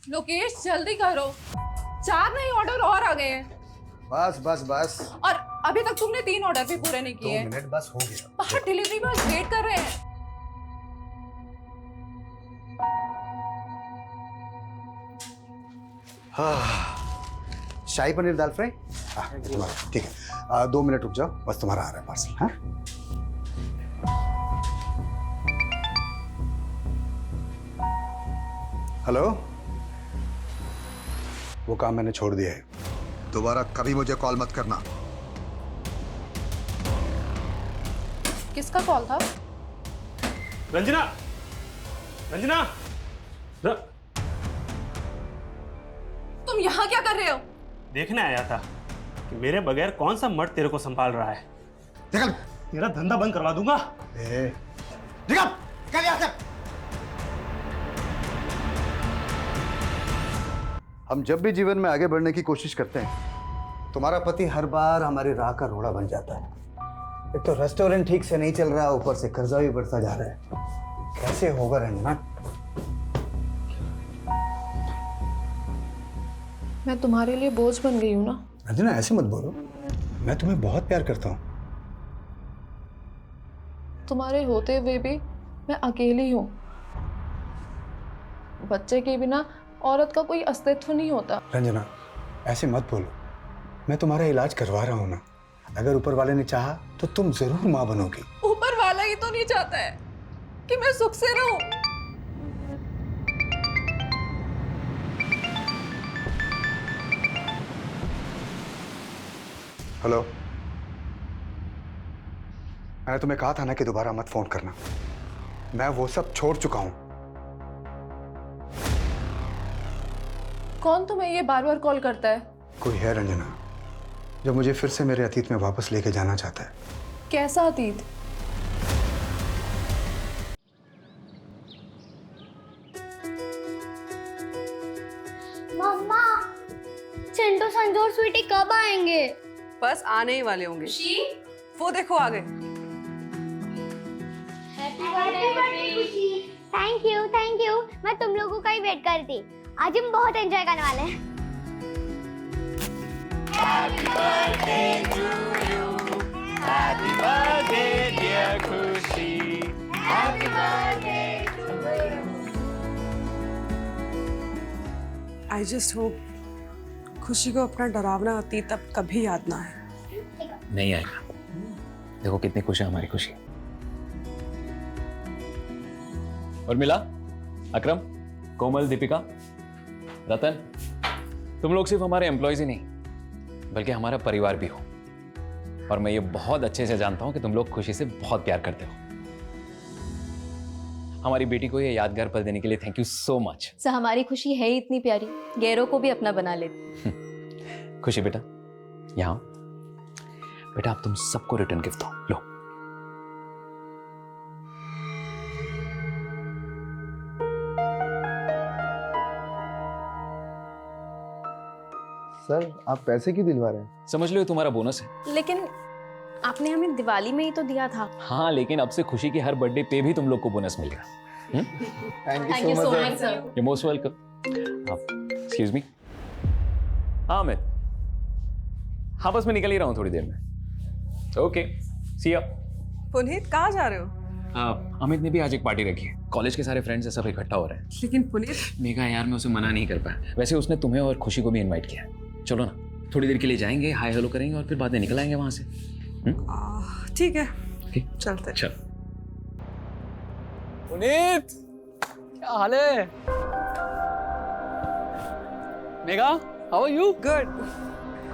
लोकेश जल्दी करो, 4 नए ऑर्डर और आ गए हैं। बस बस बस। और अभी तक तुमने 3 ऑर्डर भी पूरे नहीं 2 किए। मिनट बस हो गया। बाहर डिलीवरी बॉयज वेट कर रहे हैं। शाही पनीर दाल फ्राई। तुम्हारा ठीक है। 2 मिनट रुक जाओ, बस तुम्हारा आ रहा है पार्सल। हाँ, हेलो। वो काम मैंने छोड़ दिया है। दोबारा कभी मुझे कॉल मत करना। किसका कॉल था? रंजना, रंजना, तुम यहाँ क्या कर रहे हो? देखने आया था कि मेरे बगैर कौन सा मर्द तेरे को संभाल रहा है। निकल। तेरा धंधा बंद करवा दूंगा। निकल, निकल यहाँ से। हम जब भी जीवन में आगे बढ़ने की कोशिश करते हैं, तुम्हारा पति हर बार हमारी राह का रोड़ा बन जाता है। एक तो रेस्टोरेंट ठीक से नहीं चल रहा, ऊपर से कर्जा भी बढ़ता जा रहा है। कैसे होगा रंजना? मैं तुम्हारे लिए बोझ बन गई हूँ ना। रंजना ऐसे मत बोलो, मैं तुम्हें बहुत प्यार करता हूँ। तुम्हारे होते हुए भी मैं अकेली हूँ। बच्चे के बिना औरत का कोई अस्तित्व नहीं होता। रंजना ऐसे मत बोलो, मैं तुम्हारा इलाज करवा रहा हूँ ना। अगर ऊपर वाले ने चाहा तो तुम जरूर माँ बनोगी। ऊपर वाला ही तो नहीं चाहता है कि मैं सुख से रहूं। हेलो, मैंने तुम्हें कहा था ना कि दोबारा मत फोन करना। मैं वो सब छोड़ चुका हूं। कौन तुम्हें ये बार बार कॉल करता है? कोई है रंजना जो मुझे फिर से मेरे अतीत में वापस लेके जाना चाहता है। कैसा अतीत? मम्मा, चिंटू संजू और स्वीटी कब आएंगे? बस आने ही वाले होंगे। वो देखो आ गए। Thank you. मैं तुम लोगों का ही वेट कर रही थी। आज हम बहुत एंजॉय करने वाले हैं। आई जस्ट होप खुशी को अपना डरावना अतीत अब कभी याद ना आए। नहीं आएगा। देखो कितनी खुश है हमारी खुशी। और मिला, अकरम, कोमल, दीपिका, रतन, तुम लोग सिर्फ हमारे एम्प्लॉयज ही नहीं बल्कि हमारा परिवार भी हो। और मैं ये बहुत अच्छे से जानता हूं कि तुम लोग खुशी से बहुत प्यार करते हो। हमारी बेटी को ये यादगार पल देने के लिए thank you so much. Sir हमारी खुशी है ही इतनी प्यारी, गैरों को भी अपना बना लेती। खुशी बेटा, यहाँ बेटा, आप तुम सबको रिटर्न गिफ्ट दो। लो। सर आप पैसे क्यों दिलवा रहे हैं? समझ लो ये तुम्हारा बोनस है। लेकिन आपने हमें दिवाली में ही तो दिया था। हाँ, लेकिन अब से खुशी की हर बर्थडे पे भी तुम लोग को बोनस मिलेगा। Thank you so much sir. You most welcome. Excuse me. हाँ अमित, हाँ बस मैं निकल ही रहा हूँ थोड़ी देर में। ओके, सी या। पुनीत कहाँ जा रहे हो? अमित ने भी आज एक पार्टी रखी है। कॉलेज के सारे फ्रेंड्स सब इकट्ठा हो रहे हैं। लेकिन पुनीत, मेघा यार, मैं उसे मना नहीं कर पाया। वैसे उसने तुम्हें और खुशी को भी इनवाइट किया है। चलो ना, थोड़ी देर के लिए जाएंगे, हाय हेलो करेंगे और फिर बाद में निकल आएंगे वहां से। ठीक है, ठीक, चलते हैं। चल। पुनीत, क्या हाल है? Megha, how are you? Good.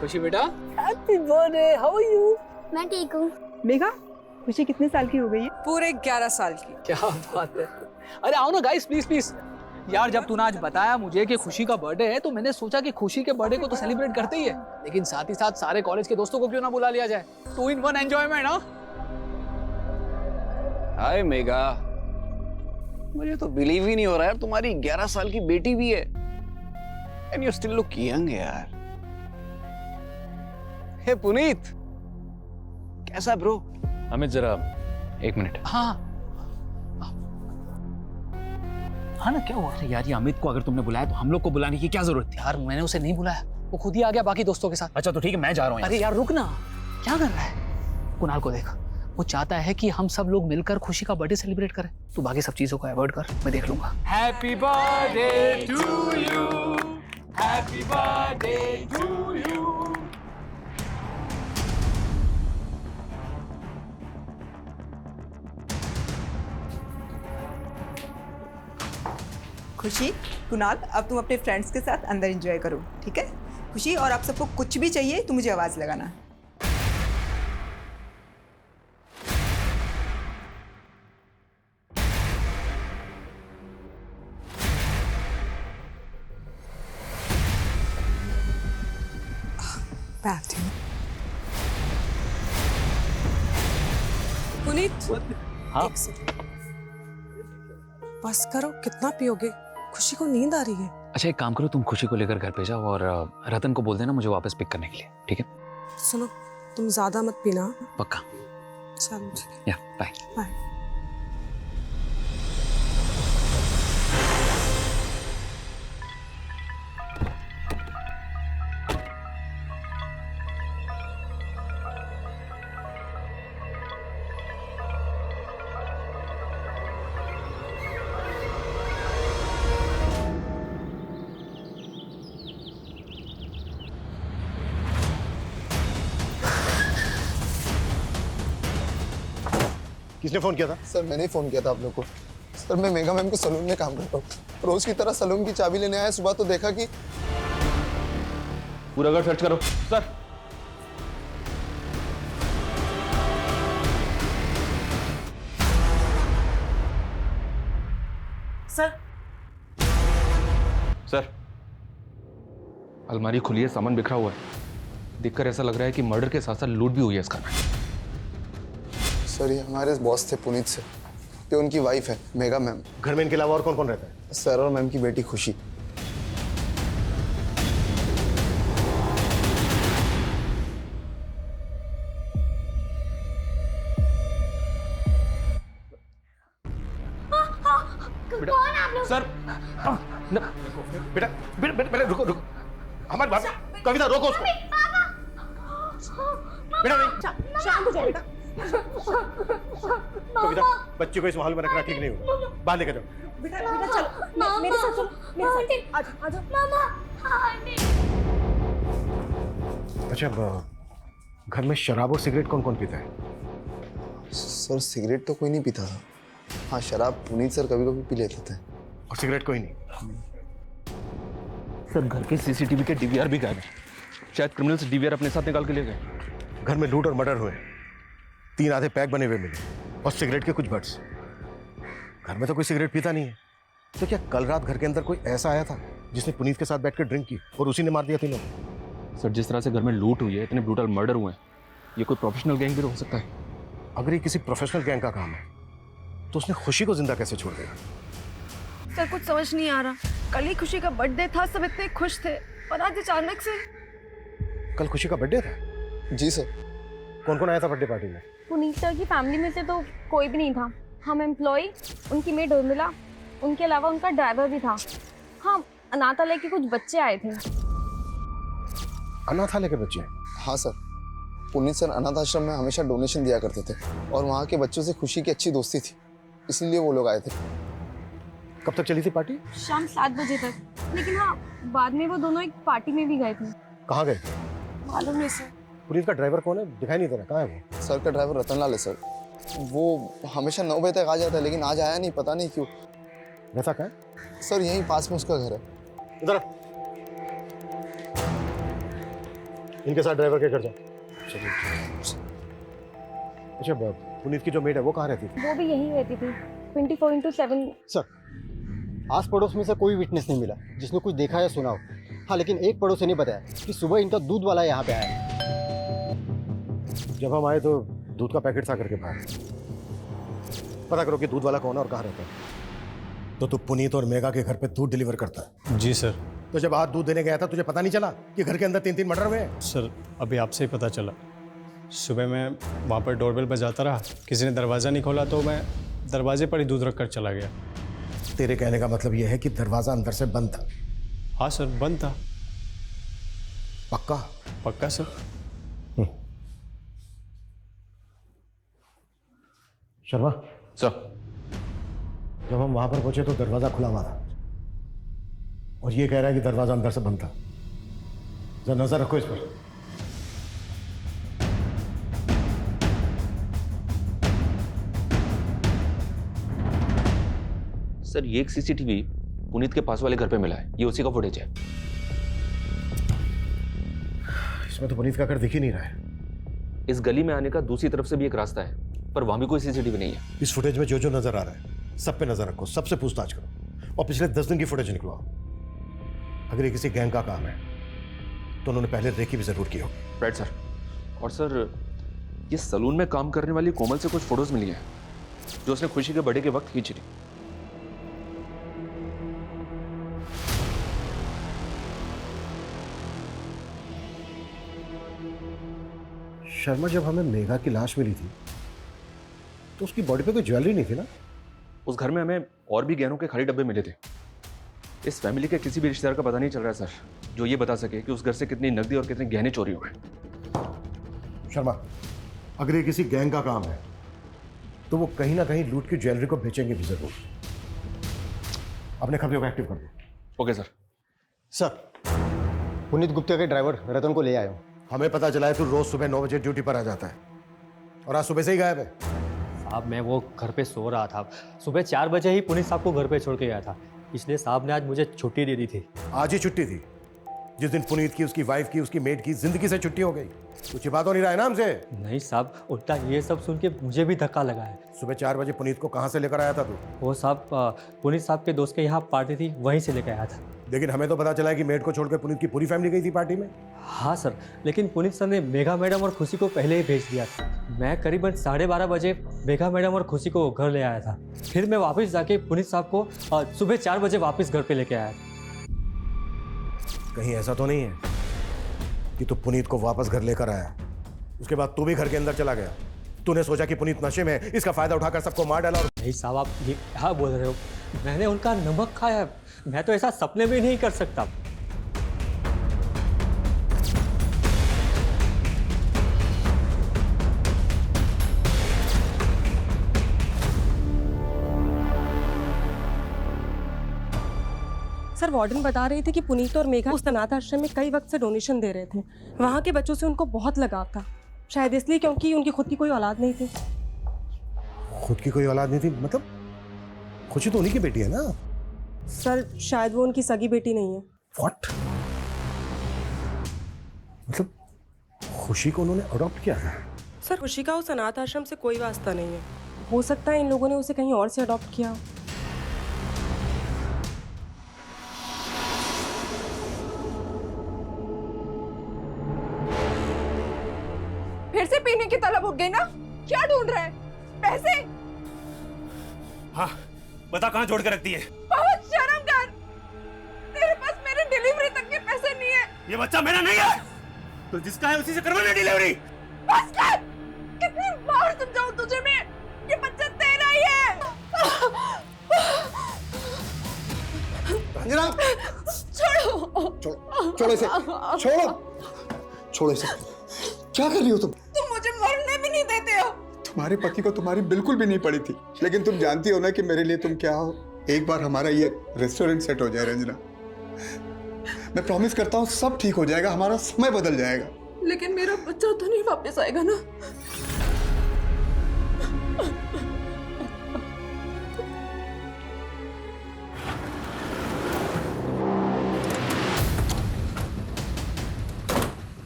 Khushi बेटा, happy birthday, how are you? मैं ठीक हूँ। मेघा, खुशी कितने साल की हो गई है? पूरे 11 साल की। क्या बात है। अरे आओ ना गाइस, प्लीज प्लीज। यार जब तूने आज बताया मुझे कि खुशी का बर्थडे है तो मैंने सोचा कि खुशी के बर्थडे को तो सेलिब्रेट करते ही है, लेकिन साथ ही साथ सारे कॉलेज के दोस्तों को क्यों ना बुला लिया जाए। 2 in 1 एंजॉयमेंट। हाँ हाय मेघा, मुझे तो बिलीव ही नहीं हो रहा है तुम्हारी 11 साल की बेटी भी है। And you still look young यार। हे पुनीत, कैसा ब्रो? अमित जरा 1 मिनट। हाँ हाँ ना, क्या हुआ? अरे यार, ये अमित को अगर तुमने बुलाया तो हम लोग को बुलाने की क्या जरूरत थी? यार मैंने उसे नहीं बुलाया, वो खुद ही आ गया बाकी दोस्तों के साथ। अच्छा तो ठीक है, मैं जा रहा हूँ। अरे यार रुक ना, क्या कर रहा है? कुणाल को देख, वो चाहता है कि हम सब लोग मिलकर खुशी का बर्थडे सेलिब्रेट करें। तू बाकी सब चीजों को अवॉइड कर, मैं देख लूंगा। Happy birthday to you, happy birthday to you. Khushi, Kunal, अब तुम अपने फ्रेंड्स के साथ अंदर एंजॉय करो, ठीक है? खुशी, और आप सबको कुछ भी चाहिए तो मुझे आवाज़ लगाना। बैठ पुनीत, हाँ? एक सेकंड, बस करो, कितना पियोगे? खुशी को नींद आ रही है। अच्छा एक काम करो, तुम खुशी को लेकर घर पे जाओ और रतन को बोल देना मुझे वापस पिक करने के लिए, ठीक है? सुनो, तुम ज्यादा मत पीना। पक्का? चलो ठीक है, या बाय। बाय। किसने फोन किया था? सर मैंने ही फोन किया था आप लोग को। सर मैं मेगा मैम के सलून में काम करता हूँ, रोज की तरह सलून की चाबी लेने आया। सुबह तो देखा कि पूरा घर सर्च करो। सर सर सर अलमारी खुली है, सामान बिखरा हुआ है। देखकर ऐसा लग रहा है कि मर्डर के साथ साथ लूट भी हुई है इसका। सर ये हमारे बॉस थे पुनीत सर, ये उनकी वाइफ है मेगा मैम। घर में इनके अलावा और कौन कौन रहता है? सर और मैम की बेटी खुशी। कौन आप लोग? सर बेटा बेटा बेटा रुको रुको, हमारी बात। कविता रोको उसको। बेटा नहीं, शांत हो जाओ बेटा। कविता बच्चे को इस माहौल में रखना ठीक नहीं होगा, बाहर लेकर जाओ। बेटा बेटा चलो, मेरे साथ चलो, मेरे साथ आ जाओ, आ जाओ। मामा, आंटी। अच्छा घर में शराब और सिगरेट कौन कौन पीता है? सर सिगरेट तो कोई नहीं पीता था। हाँ शराब पुनीत सर कभी कभी पी लेते थे। और सिगरेट कोई नहीं? सर घर के सीसीटीवी के डीवीआर भी गायब है, शायद क्रिमिनल्स डीवीआर अपने साथ निकाल के ले गए। घर में लूट और मर्डर हुए, 3 आधे पैक बने हुए मिले और सिगरेट के कुछ बट्स। घर में तो कोई सिगरेट पीता नहीं है, तो क्या कल रात घर के अंदर कोई ऐसा आया था जिसने पुनीत के साथ बैठकर ड्रिंक की और उसी ने मार दिया तीनों? सर जिस तरह से घर में लूट हुई है, इतने ब्रूटल मर्डर हुए हैं, ये कोई प्रोफेशनल गैंग भी तो हो सकता है। अगर ये किसी प्रोफेशनल गैंग का काम है तो उसने खुशी को जिंदा कैसे छोड़ दिया? सर कुछ समझ नहीं आ रहा, कल ही खुशी का बर्थडे था, सब इतने खुश थे और आज अचानक से। कल खुशी का बर्थडे था? जी सर। कौन कौन आया था बर्थडे पार्टी में? पुनीत सर की फैमिली में से तो कोई भी नहीं था। हम एम्प्लॉय, उनकी मेड उर्मिला, उनके अलावा उनका ड्राइवर भी था। हाँ, अनाथालय के कुछ बच्चे आए थे। अनाथालय के बच्चे? हाँ सर, पुनीत सर अनाथ आश्रम में हमेशा डोनेशन दिया करते थे और वहाँ के बच्चों से खुशी की अच्छी दोस्ती थी, इसलिए वो लोग आए थे। कब तक चली थी पार्टी? शाम 7 बजे तक, लेकिन हाँ बाद में वो दोनों एक पार्टी में भी गए थे। कहाँ गए? मालूम नहीं सर। पुनीत का ड्राइवर कौन है? दिखाई नहीं दे रहा, कहाँ है वो? सर का ड्राइवर रतनलाल है सर, वो हमेशा 9 बजे तक आ जाता है, लेकिन आज आया नहीं, पता नहीं क्यों। रहता कहाँ है? सर यहीं पास में उसका घर है। इधर इनके साथ ड्राइवर के घर जाओ। अच्छा पुनीत की जो मेड है वो कहाँ रहती थी? वो भी यहीं रहती थी 24/7। सर आस पड़ोस में से कोई विटनेस नहीं मिला जिसने कुछ देखा या सुना हो। हाँ लेकिन एक पड़ोसी ने बताया कि सुबह इनका दूध वाला यहाँ पे आया। जब हम आए तो दूध का पैकेट था करके बाहर। पता करो कि दूध वाला कौन है और कहाँ रहता है। तो तू पुनीत और मेगा के घर पे दूध डिलीवर करता है? जी सर। तो जब आज दूध देने गया था तुझे पता नहीं चला कि घर के अंदर 3-3 मर्डर हुए हैं? सर अभी आपसे ही पता चला। सुबह मैं वहाँ पर डोरबेल बजाता रहा, किसी ने दरवाज़ा नहीं खोला तो मैं दरवाजे पर ही दूध रख कर चला गया। तेरे कहने का मतलब यह है कि दरवाजा अंदर से बंद था? हाँ सर, बंद था। पक्का? पक्का सर। शर्मा सर, जब हम वहां पर पहुंचे तो दरवाजा खुला हुआ था और ये कह रहा है कि दरवाजा अंदर से बंद था। जरा नजर रखो इस पर। सर, ये एक सीसीटीवी पुनीत के पास वाले घर पे मिला है। ये उसी का फुटेज है। इसमें तो पुनीत का घर दिख ही नहीं रहा है। इस गली में आने का दूसरी तरफ से भी एक रास्ता है, पर वहां भी कोई सीसीटीवी नहीं है। इस फुटेज में जो जो नजर आ रहा है सब पे नजर रखो, सबसे पूछताछ करो और पिछले 10 दिन की फुटेज निकलवाओ। अगर ये किसी गैंग का काम है तो उन्होंने पहले रेकी भी जरूर की होगी। Right sir. और सर, ये सलून में काम करने वाली कोमल से कुछ फोटोज मिली है जो उसने खुशी के बर्थडे के वक्त खींची थी। शर्मा, जब हमें मेघा की लाश मिली थी तो उसकी बॉडी पे कोई ज्वेलरी नहीं थी ना? उस घर में हमें और भी गहनों के खाली डब्बे मिले थे। इस फैमिली के किसी भी रिश्तेदार का पता नहीं चल रहा है सर, जो ये बता सके कि उस घर से कितनी नकदी और कितने गहने चोरी हुए। शर्मा, अगर ये किसी गैंग का काम है तो वो कहीं ना कहीं लूट की ज्वेलरी को बेचेंगे भी जरूर। अपने खबरों को एक्टिव कर दो। Okay sir. Sir, Puneet Gupta के ड्राइवर रतन को ले आया हूँ। हमें पता चला है तू रोज सुबह 9 बजे ड्यूटी पर आ जाता है और आज सुबह से ही गायब है। साहब, मैं वो घर पे सो रहा था। सुबह 4 बजे ही पुनीत साहब को घर पे छोड़ के गया था, इसलिए साहब ने आज मुझे छुट्टी दे दी थी। आज ही छुट्टी थी? जिस दिन पुनीत की, उसकी वाइफ की, उसकी मेड की जिंदगी से छुट्टी हो गई। कुछ बात हो नहीं रहा है ना हमसे? नहीं साहब, उल्टा ये सब सुन के मुझे भी धक्का लगा है। सुबह 4 बजे पुनीत को कहाँ से लेकर आया था तू? वो साहब, पुनीत साहब के दोस्त के यहाँ पार्टी थी, वहीं से लेकर आया था। लेकिन हमें तो पता चला कि मेड को छोड़कर पुनीत की पूरी फैमिली गई थी पार्टी में। हाँ सर, लेकिन पुनीत सर ने मेघा मैडम और खुशी को पहले ही भेज दिया था। मैं करीबन 12:30 बजे मेघा मैडम और खुशी को घर ले आया था। फिर मैं वापस जाके पुनीत साहब को सुबह 4 बजे वापस घर पे लेके आया था। कहीं ऐसा तो नहीं है कि तू पुनीत को वापस घर लेकर आया, उसके बाद तू भी घर के अंदर चला गया? तूने सोचा कि पुनीत नशे में, इसका फायदा उठाकर सबको मार डाला? और नहीं साहब, आप ये क्या बोल रहे हो? मैंने उनका नमक खाया, मैं तो ऐसा सपने में नहीं कर सकता। सर, वार्डन बता रही थी कि पुनीत और मेघा उस अनाथ आश्रम में कई वक्त से डोनेशन दे रहे थे। वहाँ के बच्चों से उनको बहुत लगाव था, शायद इसलिए क्योंकि उनकी खुद की कोई औलाद नहीं थी। खुद की कोई औलाद नहीं थी मतलब? खुशी तो उन्हीं की बेटी है ना? सर, शायद वो उनकी सगी बेटी नहीं है। What? मतलब खुशी को उन्होंने अडॉप्ट किया है? सर, खुशी का उस अनाथ आश्रम से कोई वास्ता नहीं है। हो सकता है इन लोगों ने उसे कहीं और से अडॉप्ट किया। फिर से पीने की तलब उठ गई ना? क्या ढूंढ रहे हैं? पैसे? हाँ, बता कहाँ जोड़ के रखती है? बहुत शर्म कर, तेरे पास मेरे डिलीवरी तक के पैसे नहीं है। ये बच्चा मेरा नहीं है, तो जिसका है उसी से करवाना डिलीवरी। बस कर, कितनी बार समझाऊं तुझे मैं, ये बच्चा तेरा ही है। रंजना, छोड़ो, छोड़ो इसे, छोड़ो इसे। क्या कर रही हो तुम? तुम मुझे मरने भी नहीं देते हो। तुम्हारे पति को तुम्हारी बिल्कुल भी नहीं पड़ी थी, लेकिन तुम जानती हो ना कि मेरे लिए तुम क्या हो। एक बार हमारा ये रेस्टोरेंट सेट हो जाए रंजना, मैं प्रॉमिस करता हूँ सब ठीक हो जाएगा, हमारा समय बदल जाएगा। लेकिन मेरा बच्चा तो नहीं वापस आएगा ना?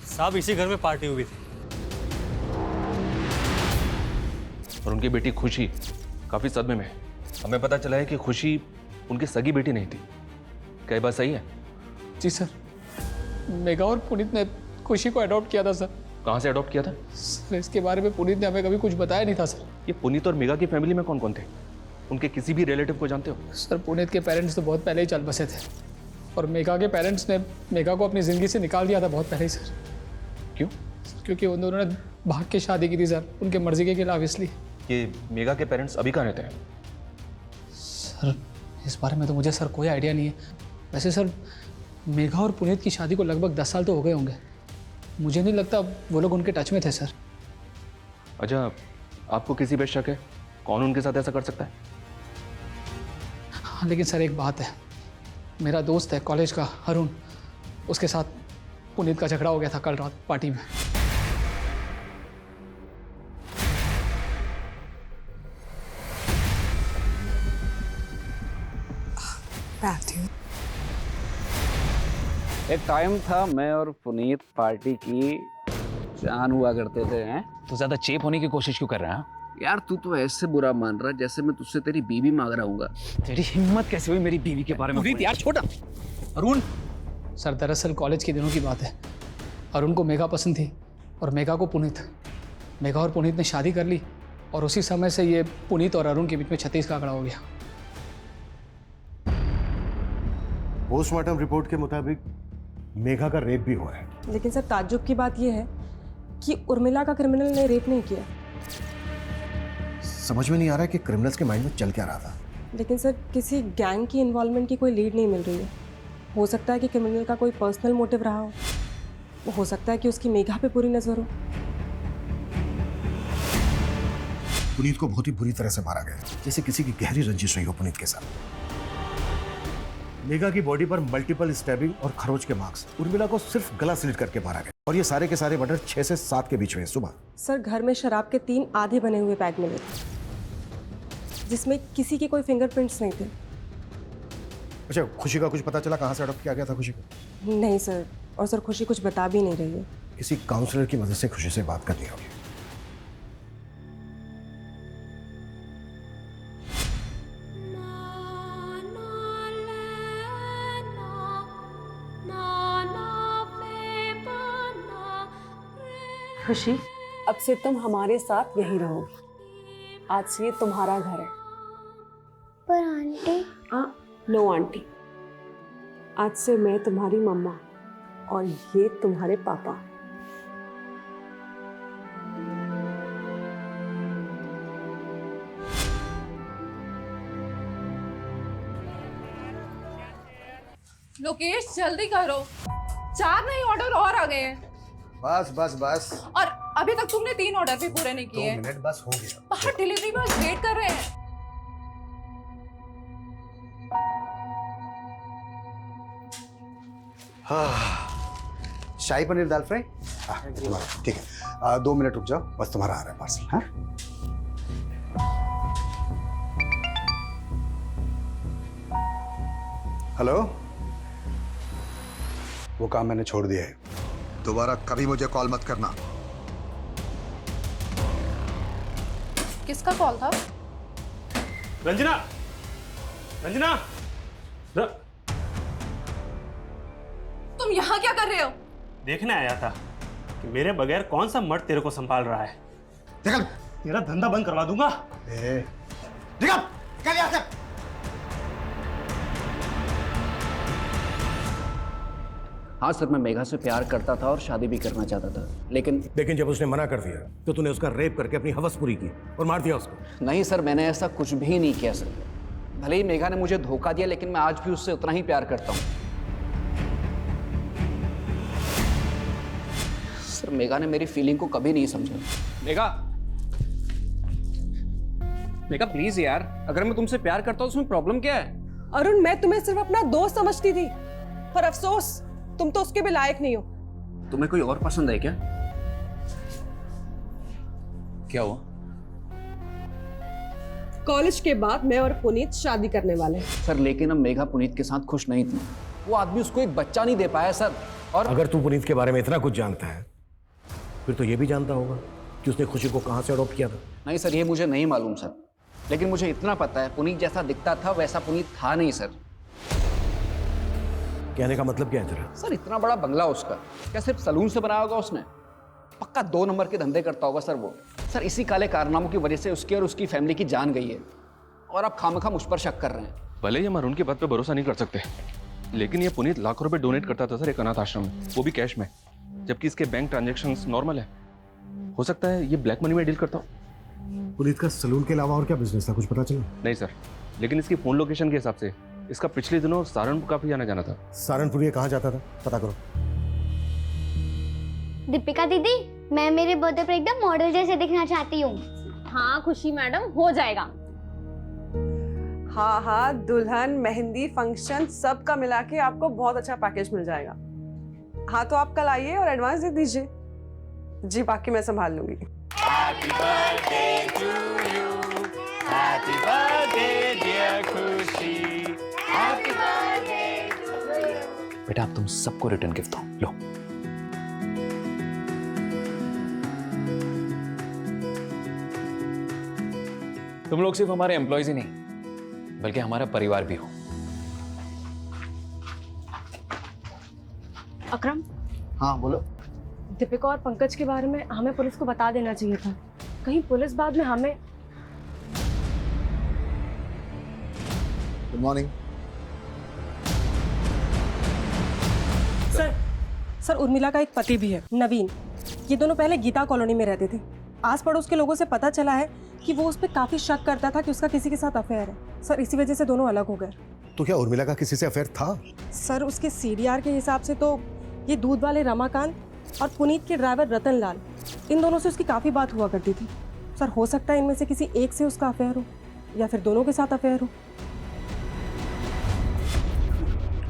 साहब, इसी घर में पार्टी हुई थी और उनकी बेटी खुशी काफी सदमे में। हमें पता चला है कि खुशी उनकी सगी बेटी नहीं थी। क्या बात सही है? जी सर, मेघा और पुनीत ने खुशी को अडॉप्ट किया था सर। कहाँ से अडॉप्ट किया था? सर, इसके बारे में पुनीत ने हमें कभी कुछ बताया नहीं था सर। ये पुनीत और मेघा की फैमिली में कौन कौन थे? उनके किसी भी रिलेटिव को जानते हो? सर, पुनीत के पेरेंट्स तो बहुत पहले ही चल बसे थे और मेघा के पेरेंट्स ने मेघा को अपनी ज़िंदगी से निकाल दिया था बहुत पहले ही सर। क्यों? क्योंकि उन दोनों ने भाग के शादी की थी सर, उनके मर्जी के खिलाफ। इसलिए ये मेघा के पेरेंट्स अभी कहाँ रहते हैं? सर, इस बारे में तो मुझे सर कोई आइडिया नहीं है। वैसे सर मेघा और पुनीत की शादी को लगभग 10 साल तो हो गए होंगे। मुझे नहीं लगता वो लोग उनके टच में थे सर। अच्छा, आपको किसी पे शक है? कौन उनके साथ ऐसा कर सकता है? हाँ लेकिन सर एक बात है, मेरा दोस्त है कॉलेज का अरुण, उसके साथ पुनीत का झगड़ा हो गया था कल रात पार्टी में। एक टाइम था मैं और पुनीत पार्टी की जान हुआ करते थे। हैं तो ज्यादा चेप होने की कोशिश क्यों कर रहा है? यार तू तो ऐसे बुरा मान रहा जैसे मैं तुझसे तेरी बीवी मांग रहा हूँ। तेरी हिम्मत कैसे हुई मेरी बीवी के बारे में? पुनीत यार छोटा। अरुण सर दरअसल कॉलेज के दिनों की बात है। अरुण को मेघा पसंद थी और मेघा को पुनीत। मेघा और पुनीत ने शादी कर ली और उसी समय से ये पुनीत और अरुण के बीच में 36 का आंकड़ा हो गया। पोस्टमार्टम रिपोर्ट के मुताबिक मेघा का रेप भी हुआ है। लेकिन सर ताज्जुब की बात यह है कि उर्मिला का क्रिमिनल ने रेप नहीं किया। समझ में नहीं आ रहा है कि क्रिमिनल्स के माइंड में चल क्या रहा था। लेकिन सर किसी गैंग की इन्वॉल्वमेंट की कोई लीड नहीं मिल रही है। हो सकता है कि क्रिमिनल का कोई पर्सनल मोटिव रहा हो सकता है कि उसकी मेघा पे पूरी नजर हो। पुनीत को बहुत ही बुरी तरह से मारा गया, जैसे किसी की गहरी रंजिश हुई हो पुनीत के साथ। मेघा की बॉडी पर मल्टीपल स्टैबिंग और खरोच के मार्क्स। उर्मिला को सिर्फ गला स्लिट करके मारा गया और ये सारे के सारे मर्डर 6 से 7 के बीच में सुबह। सर घर में शराब के 3 आधे बने हुए पैक मिले थे जिसमें किसी के कोई फिंगरप्रिंट्स नहीं थे। अच्छा, खुशी का कुछ पता चला? कहाँ से अडॉप्ट किया गया था खुशी को? नहीं सर, और सर खुशी कुछ बता भी नहीं रही है। किसी काउंसलर की मदद से खुशी से बात करनी होगी। खुशी, अब से तुम हमारे साथ यहीं रहोगी। आज से ये तुम्हारा घर है। पर आंटी? नो आंटी, आज से मैं तुम्हारी मम्मा और ये तुम्हारे पापा। लोकेश जल्दी करो, 4 नए ऑर्डर और आ गए हैं। बस बस बस। और अभी तक तुमने 3 ऑर्डर भी पूरे नहीं किए। 2 मिनट बस हो गया। बाहर डिलीवरी बॉयज वेट कर रहे हैं। हाँ, शाही पनीर दाल फ्राई। तुम्हारा ठीक है। 2 मिनट रुक जाओ, बस तुम्हारा आ रहा है पार्सल। हाँ हेलो, वो काम मैंने छोड़ दिया है। दोबारा कभी मुझे कॉल मत करना। किसका कॉल था? रंजना, रंजना, तुम यहाँ क्या कर रहे हो? देखने आया था कि मेरे बगैर कौन सा मर्द तेरे को संभाल रहा है। निकल, तेरा धंधा बंद करवा दूंगा। निकल, निकल यहाँ से। हाँ सर, मैं मेघा से प्यार करता था और शादी भी करना चाहता था, लेकिन जब उसने मना कर दिया तो तूने उसका रेप करके अपनी हवस पूरी की और मार दिया उसको। नहीं सर, मैंने ऐसा कुछ भी नहीं किया सर। भले ही मेघा ने मुझे धोखा दिया, लेकिन मैं आज भी उससे उतना ही प्यार करता हूँ। सर मेघा ने मेरी फीलिंग को कभी नहीं समझा। मेघा, मेघा प्लीज यार, अगर मैं तुमसे प्यार करता हूँ उसमें प्रॉब्लम क्या है? अरुण, मैं तुम्हें सिर्फ अपना दोस्त समझती थी, पर अफसोस तुम तो उसके भी लायक नहीं हो। तुम्हें कोई और पसंद है क्या? क्या हुआ? कॉलेज के बाद मैं और पुनीत शादी करने वाले हैं। सर लेकिन अब मेघा पुनीत के साथ खुश नहीं थी। वो आदमी उसको एक बच्चा नहीं दे पाया सर। और अगर तू पुनीत के बारे में इतना कुछ जानता है, फिर तो ये भी जानता होगा कि उसने खुशी को कहां से अडॉप्ट किया था। नहीं सर, ये मुझे नहीं मालूम सर, लेकिन मुझे इतना पता है पुनीत जैसा दिखता था वैसा पुनीत था नहीं सर। कहने का मतलब क्या है तेरा? सर इतना बड़ा बंगला उसका, क्या सिर्फ सलून से बनाया होगा उसने? पक्का 2 नंबर के धंधे करता होगा सर वो। सर इसी काले कारनामों की वजह से उसकी और उसकी फैमिली की जान गई है, और आप खामखा मुझ पर शक कर रहे हैं। भले ही हम अरुण की बात पे भरोसा नहीं कर सकते, लेकिन ये पुनीत लाखों रुपए डोनेट करता था सर एक अनाथ आश्रम में, वो भी कैश में, जबकि इसके बैंक ट्रांजैक्शंस नॉर्मल है। हो सकता है ये ब्लैक मनी में डील करता हो। पुनीत का सलून के अलावा और क्या बिजनेस था, कुछ पता चला? नहीं सर, लेकिन इसकी फोन लोकेशन के हिसाब से इसका पिछले दिनों सहारनपुर काफी आना जाना था। सहारनपुर ये कहाँ जाता था, पता करो। दीपिका दीदी, मैं मेरे बर्थडे पर एकदम मॉडल जैसे दिखना चाहती हूँ। हाँ खुशी मैडम, हो जाएगा। हाँ हाँ, दुल्हन, मेहंदी, फंक्शन सब का मिला के आपको बहुत अच्छा पैकेज मिल जाएगा। हाँ तो आप कल आइए और एडवांस दे दीजिए। जी बाकी मैं संभाल लूंगी। Happy birthday to you. Happy birthday dear खुशी. Happy birthday to you. बेटा अब तुम सबको रिटर्न गिफ्ट दो, लो। तुम लोग सिर्फ हमारे एम्प्लॉयज ही नहीं बल्कि हमारा परिवार भी हो। अकरम, हाँ बोलो। दीपिका और पंकज के बारे में हमें पुलिस को बता देना चाहिए था। कहीं पुलिस बाद में हमें। Good morning. सर उर्मिला का एक पति भी है, नवीन। ये दोनों पहले गीता कॉलोनी में रहते थे। आस पड़ोस के लोगों से पता चला है कि वो उस पर काफी शक करता था कि उसका किसी के साथ अफेयर है। सर इसी वजह से दोनों अलग हो गए। तो क्या उर्मिला का किसी से अफेयर था? सर उसके सीडीआर के हिसाब से तो ये दूध वाले रमाकांत और पुनीत के ड्राइवर रतन लाल, इन दोनों से उसकी काफी बात हुआ करती थी। सर हो सकता है इनमें से किसी एक से उसका अफेयर हो या फिर दोनों के साथ अफेयर हो।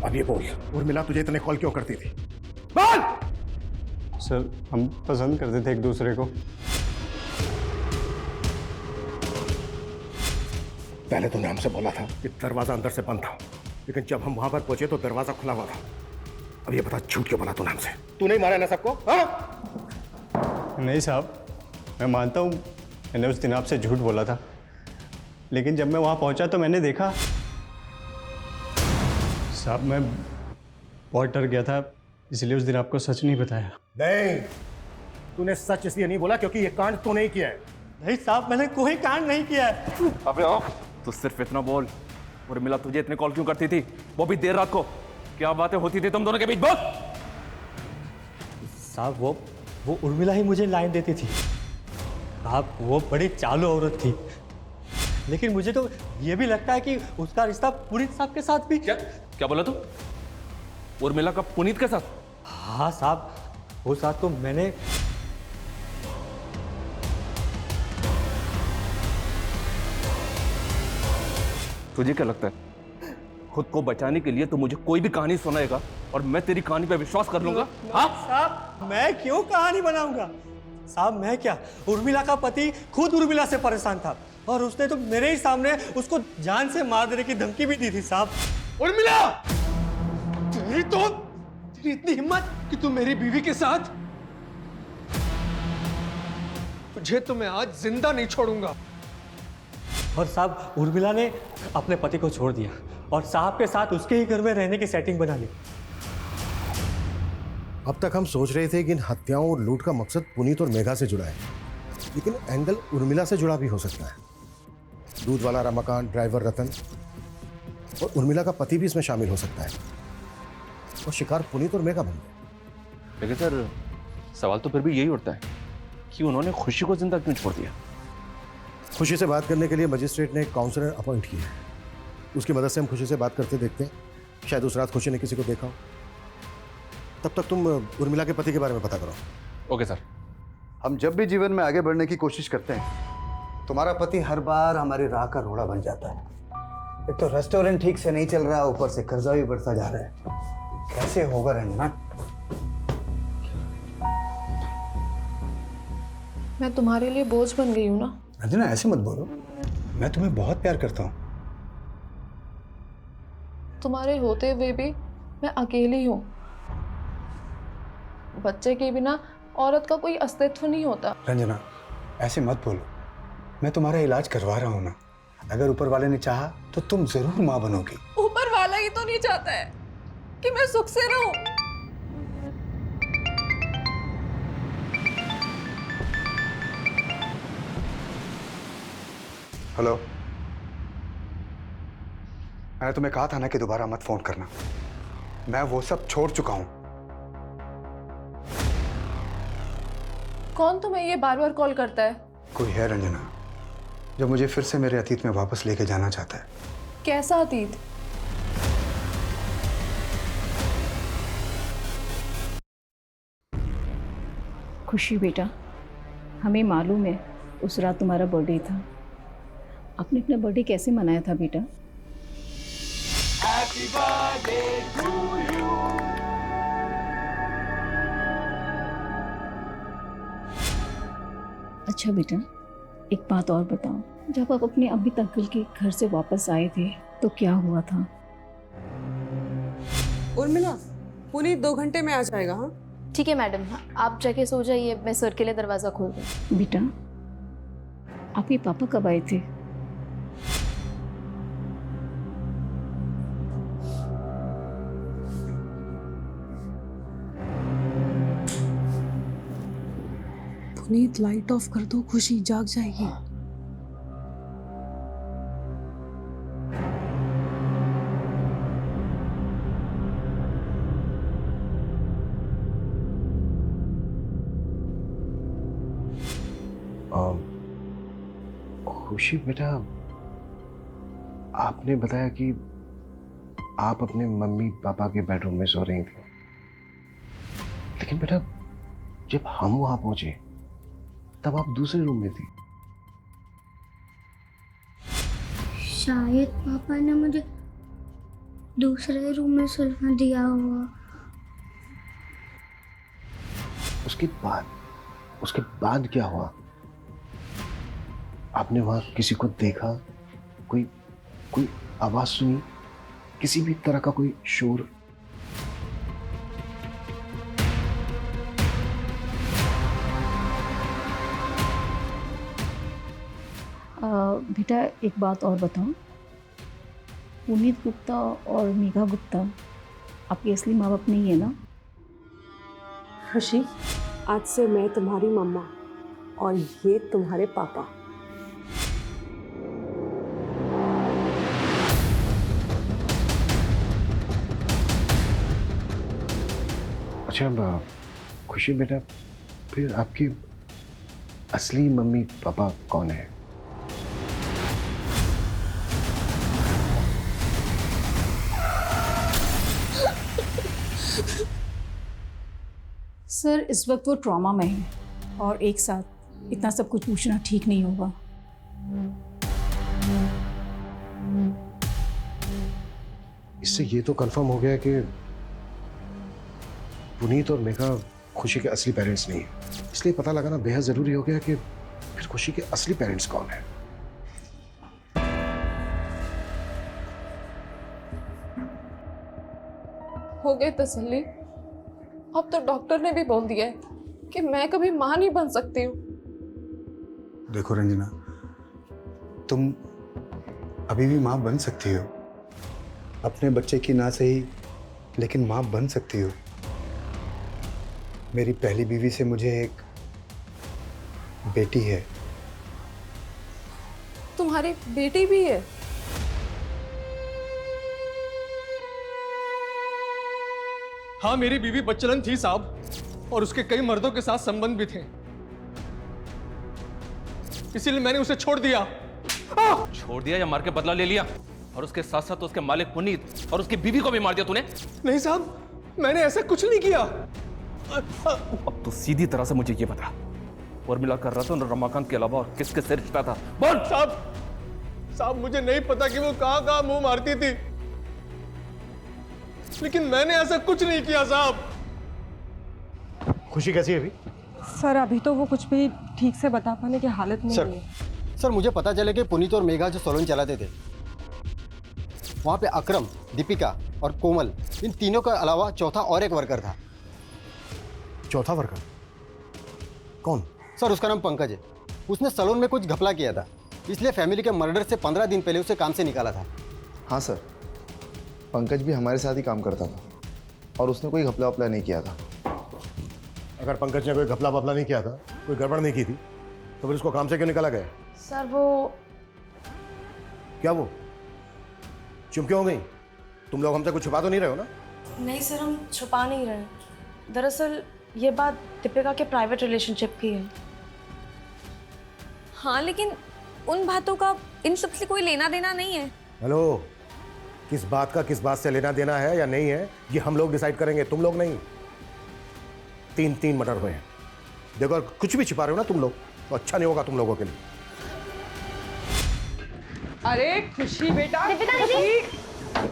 अब ये बोल, उर्मिला तुझे इतने कॉल क्यों करती थी? सर हम पसंद करते थे एक दूसरे को। पहले तुमने हमसे बोला था कि दरवाजा अंदर से बंद था, लेकिन जब हम वहां पर पहुंचे तो दरवाजा खुला हुआ था। अब ये बता, झूठ क्यों बोला तूने हमसे? तू नहीं मारा ना सबको? हाँ? नहीं साहब, मैं मानता हूँ मैंने उस दिन आपसे झूठ बोला था, लेकिन जब मैं वहाँ पहुँचा तो मैंने देखा। साहब मैं बहुत डर गया था, इसलिए उस दिन आपको सच नहीं बताया। नहीं, तूने सच इसलिए नहीं बोला क्योंकि ये कांड तू नहीं किया है। नहीं साहब, मैंने कोई कांड नहीं किया है। अबे आओ, तू सिर्फ इतना बोल, उर्मिला तुझे इतने कॉल क्यों करती थी, वो भी देर रात को? क्या बातें होती थी तुम दोनों के बीच? बोल। साहब वो उर्मिला ही मुझे लाइन देती थी। साहब वो बड़ी चालू औरत थी, लेकिन मुझे तो ये भी लगता है कि उसका रिश्ता पुनीत साहब के साथ भी। क्या बोला तू? उर्मिला का पुनीत के साथ? हाँ साहब, वो साथ तो मैंने। तुझे क्या लगता है खुद को बचाने के लिए तू मुझे कोई भी कहानी सुनाएगा और मैं तेरी कहानी पे विश्वास कर लूंगा? हाँ साहब, मैं क्यों कहानी बनाऊंगा? साहब मैं क्या, उर्मिला का पति खुद उर्मिला से परेशान था और उसने तो मेरे ही सामने उसको जान से मार देने की धमकी भी दी थी। साहब उर्मिला, तेरी इतनी हिम्मत कि तू मेरी बीवी के साथ? तुझे तो मैं आज जिंदा नहीं छोड़ूंगा। और साहब उर्मिला ने अपने पति को छोड़ दिया और साहब के साथ उसके ही घर में रहने की सेटिंग बना ली। अब तक हम सोच रहे थे कि इन हत्याओं और लूट का मकसद पुनीत और मेघा से जुड़ा है, लेकिन एंगल उर्मिला से जुड़ा भी हो सकता है। दूध वाला रमाकांत, ड्राइवर रतन और उर्मिला का पति भी इसमें शामिल हो सकता है और शिकार पुनीत और मेघा बन गए। लेकिन सर सवाल तो फिर भी यही उठता है कि उन्होंने खुशी को जिंदा क्यों छोड़ दिया? खुशी से बात करने के लिए मजिस्ट्रेट ने एक काउंसलर अपॉइंट किया है। उसकी मदद से हम खुशी से बात करते देखते हैं। शायद उस रात खुशी ने किसी को देखा हो। तब तक तुम उर्मिला के पति के बारे में पता करो। Okay sir. हम जब भी जीवन में आगे बढ़ने की कोशिश करते हैं, तुम्हारा पति हर बार हमारी राह का रोड़ा बन जाता है। एक तो रेस्टोरेंट ठीक से नहीं चल रहा, ऊपर से कर्जा भी बढ़ता जा रहा है। कैसे होगा रंजना? मैं तुम्हारे लिए बोझ बन गई हूँ ना? रंजना ऐसे मत बोलो, मैं तुम्हें बहुत प्यार करता हूँ। तुम्हारे होते हुए भी मैं अकेली हूँ। बच्चे के बिना औरत का कोई अस्तित्व नहीं होता। रंजना ऐसे मत बोलो, मैं तुम्हारा इलाज करवा रहा हूँ ना। अगर ऊपर वाले ने चाहा तो तुम जरूर माँ बनोगी। ऊपर वाला ही तो नहीं चाहता है कि मैं सुख से रहूं। हेलो, मैंने तुम्हें कहा था ना कि दोबारा मत फोन करना। मैं वो सब छोड़ चुका हूं। कौन तुम्हें ये बार बार कॉल करता है? कोई है रंजना जो मुझे फिर से मेरे अतीत में वापस लेके जाना चाहता है। कैसा अतीत? खुशी बेटा, हमें मालूम है उस रात तुम्हारा बर्थडे था। आपने अपना बर्थडे कैसे मनाया था बेटा? Happy birthday to you. अच्छा बेटा, एक बात और बताओ, जब आप अपने अमित अंकल के घर से वापस आए थे तो क्या हुआ था? उर्मिला, पुनीत 2 घंटे में आ जाएगा। हाँ ठीक है मैडम, आप जाके सो जाइए, मैं सर के लिए दरवाज़ा खोल दूँ। बेटा, आपके पापा कब आए थे? पुनीत लाइट ऑफ कर दो, खुशी जाग जाएगी। खुशी बेटा, आपने बताया कि आप अपने मम्मी पापा के बेडरूम में सो रही थी, लेकिन बेटा जब हम वहां पहुंचे तब आप दूसरे रूम में थी। शायद पापा ने मुझे दूसरे रूम में सुलवा दिया हुआ। उसके बाद क्या हुआ? आपने वहां किसी को देखा? कोई आवाज सुनी? किसी भी तरह का कोई शोर? बेटा एक बात और बताओ, पुनीत गुप्ता और मेघा गुप्ता आपके असली माँ बाप नहीं है ना? खुशी, आज से मैं तुम्हारी मम्मा और ये तुम्हारे पापा। अच्छा खुशी बेटा, फिर आपकी असली मम्मी पापा कौन है? सर इस वक्त वो ट्रॉमा में है और एक साथ इतना सब कुछ पूछना ठीक नहीं होगा। इससे ये तो कंफर्म हो गया कि पुनीत और मेघा खुशी के असली पेरेंट्स नहीं है, इसलिए पता लगाना बेहद जरूरी हो गया कि फिर खुशी के असली पेरेंट्स कौन है। हो गई तसल्ली। अब तो डॉक्टर ने भी बोल दिया है कि मैं कभी मां नहीं बन सकती हूँ। देखो रंजना, तुम अभी भी मां बन सकती हो, अपने बच्चे की ना सही लेकिन मां बन सकती हो। मेरी पहली बीवी से मुझे एक बेटी है। तुम्हारी बेटी भी है? हाँ, मेरी बीवी बच्चलन थी साहब, और उसके कई मर्दों के साथ संबंध भी थे, इसीलिए मैंने उसे छोड़ दिया। छोड़ दिया या मार के बदला ले लिया? और उसके साथ साथ उसके मालिक पुनीत और उसकी बीवी को भी मार दिया तूने? नहीं साहब, मैंने ऐसा कुछ नहीं किया। अब तो सीधी तरह से मुझे ये बता, उर्मिला का रतन और रमाकांत के अलावा और किसके से रिश्ता था? बोल। साहब मुझे नहीं पता कि वो कहां मुंह मारती थी, लेकिन मैंने ऐसा कुछ नहीं किया साहब। खुशी कैसी है अभी? सर अभी तो वो कुछ भी ठीक से बता पाने की हालत में नहीं है। सर मुझे पता चला कि पुनीत और मेघा जो सैलून चलाते थे, वहाँ पे अकरम, दीपिका और कोमल, इन तीनों के अलावा चौथा और एक वर्कर था। चौथा वर्कर कौन? सर उसका नाम पंकज है। उसने सैलून में कुछ घपला किया था, इसलिए फैमिली के मर्डर से 15 दिन पहले उसे काम से निकाला था। हाँ सर, पंकज भी हमारे साथ ही काम करता था और उसने कोई घपला वपला नहीं किया था। अगर पंकज ने कोई घपला वपला नहीं किया था, कोई गड़बड़ नहीं की थी, तो फिर उसको काम से क्यों निकाला गया? सर वो क्या वो? चुप क्यों हो गई? तुम लोग हमसे कुछ छुपा तो नहीं रहे हो ना? नहीं सर, हम छुपा नहीं रहे। दरअसल ये बात दीपिका के प्राइवेट रिलेशनशिप की है। हाँ, लेकिन उन बातों का इन सब से कोई लेना देना नहीं है। हेलो, किस बात का किस बात से लेना देना है या नहीं है, ये हम लोग डिसाइड करेंगे, तुम लोग नहीं। 3 मर्डर हुए हैं, देखो, अगर कुछ भी छिपा रहे हो ना तुम लोग, तो अच्छा नहीं होगा तुम लोगों के लिए। अरे खुशी बेटा, दीपिका दीदी। खुशी।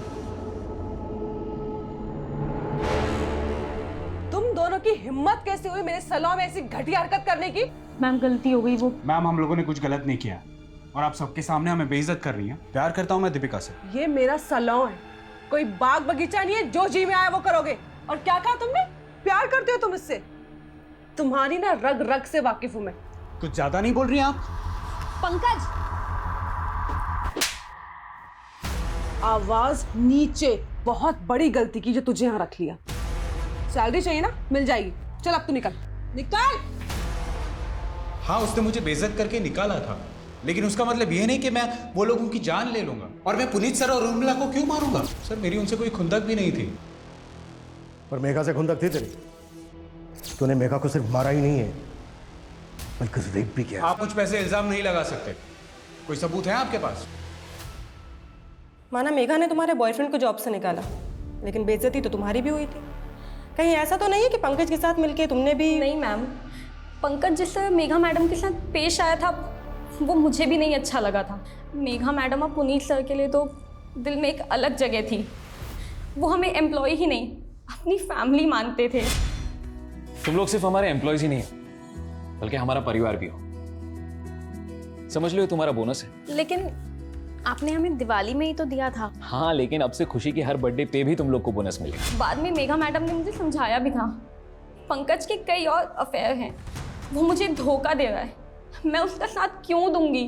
तुम दोनों की हिम्मत कैसे हुई मेरे सलून में ऐसी घटिया हरकत करने की? मैम गलती हो गई। वो मैम हम लोगों ने कुछ गलत नहीं किया और आप सबके सामने हमें बेइज्जत कर रही हैं। प्यार करता हूँ मैं दीपिका से। ये मेरा सलून है, कोई बाग बगीचा नहीं है जो जी में आया वो करोगे। और क्या कहा तुमने? प्यार करते हो तुम इससे? तुम्हारी ना रग रग से वाकिफ हूं मैं। कुछ ज्यादा नहीं बोल रही हैं आप? पंकज, आवाज नीचे। बहुत बड़ी गलती की जो तुझे यहाँ रख लिया। सैलरी चाहिए ना, मिल जाएगी। चल अब तू निकल निकल। हाँ, उसने मुझे बेइज्जत करके निकाला था, लेकिन उसका मतलब ये नहीं कि मैं वो लोगों की जान ले लूंगा। और मैं पुनीत सर और उर्मिला को क्यों मारूंगा? सर मेरी उनसे कोई खुंदक भी नहीं थी। पर मेघा से खुंदक थी तेरी। तूने मेघा को सिर्फ मारा ही नहीं है, बल्कि रेप भी किया। आप मुझ पे ऐसे इल्जाम नहीं लगा सकते। कोई सबूत है आपके पास? माना मेघा ने तुम्हारे बॉयफ्रेंड को जॉब से निकाला, लेकिन बेइज्जती तो तुम्हारी भी हुई थी। कहीं ऐसा तो नहीं है कि पंकज के साथ मिलके तुमने भी? नहीं मैम, पंकज जिस तरह मेघा मैडम के साथ पेश आया था वो मुझे भी नहीं अच्छा लगा था। मेघा मैडम और पुनीत सर के लिए तो दिल में एक अलग जगह थी। वो हमें एम्प्लॉय ही नहीं, अपनी फैमिली मानते थे। तुम लोग सिर्फ हमारे एम्प्लॉयज ही नहीं हो, बल्कि हमारा परिवार भी हो। समझ लो ये तुम्हारा बोनस है। लेकिन आपने हमें दिवाली में ही तो दिया था। हाँ, लेकिन अब से खुशी के हर बर्थडे पे भी तुम लोग को बोनस मिलेगा। बाद में मेघा मैडम ने मुझे समझाया भी था, पंकज के कई और अफेयर हैं, वो मुझे धोखा दे रहा है, मैं उसका साथ क्यों दूंगी?